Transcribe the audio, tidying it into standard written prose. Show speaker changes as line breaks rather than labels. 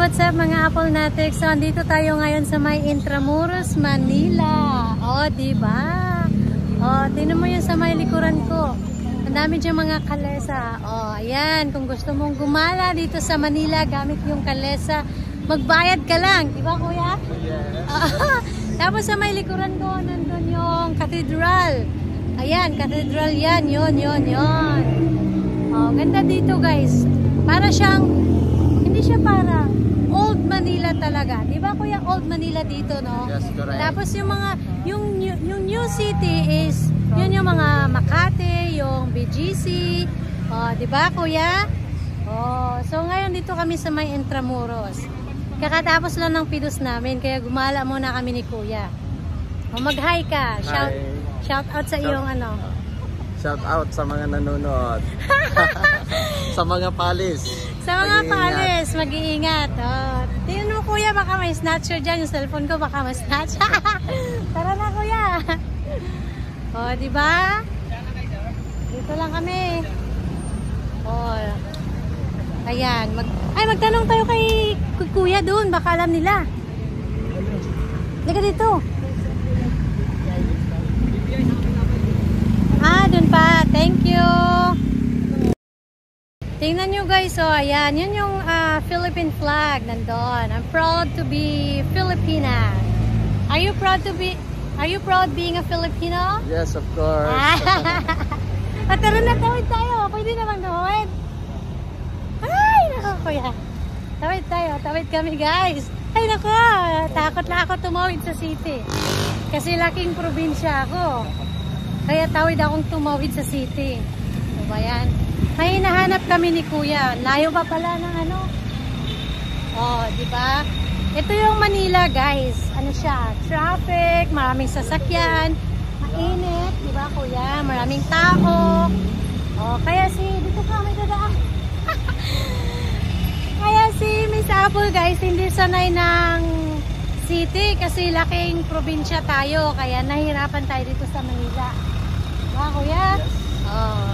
what's up mga Apple Natics? So, andito tayo ngayon sa may Intramuros, Manila. O, diba? O, tingnan mo yun sa may likuran ko. Ang dami dyan mga kalesa. O, ayan. Kung gusto mong gumala dito sa Manila, gamit yung kalesa, magbayad ka lang. Diba, kuya? Yes. Tapos sa may likuran ko, nandun yung cathedral. Ayan, cathedral yan. Yun. O, ganda dito, guys. Para siyang, hindi siya parang Old Manila talaga. Di ba kuya, Old Manila dito, no? Yes, correct. Tapos yung mga, yung new city is, yun yung mga Makati, yung BGC. O, di ba kuya? O, so ngayon dito kami sa may Intramuros. Kakatapos lang ng pidos namin, kaya gumala muna kami ni kuya. O, mag-hi ka. Shout out sa iyong ano. Shout out sa mga nanonood. Sa mga palis. Sa mga palis, mag-iingat. Oh, tingnan mo kuya, baka may snatcher dyan. Yung cellphone ko baka may snatch. Tara na kuya. Oh, di ba? Dito lang kami. Oh. Ayan, magtanong tayo kay kuya doon, baka alam nila. Liga dito. Doon pa. Thank you. Tingnan nyo guys, so ayan, yun yung Philippine flag nandun. I'm proud to be Filipina. Are you proud being a Filipino?
Yes, of course.
Tara na, tawid tayo. Pwede naman tawid. Ay, nako kuya. Tawid kami guys. Ay nako, takot na ako tumawid sa city. Kasi laking probinsya ako. Kaya tawid akong tumawid sa city. So ba yan? May hinahanap kami ni kuya. Layo pa pala ng ano? Oh, di ba? Ito yung Manila, guys. Ano siya? Traffic, maraming sasakyan, mainit, di ba kuya? Maraming tao. Oh, kaya dito ka may dadaan. Kaya Miss Apple, guys, hindi sanay ng city kasi laking probinsya tayo. Kaya nahirapan tayo dito sa Manila. Diba kuya? Yes. Oh.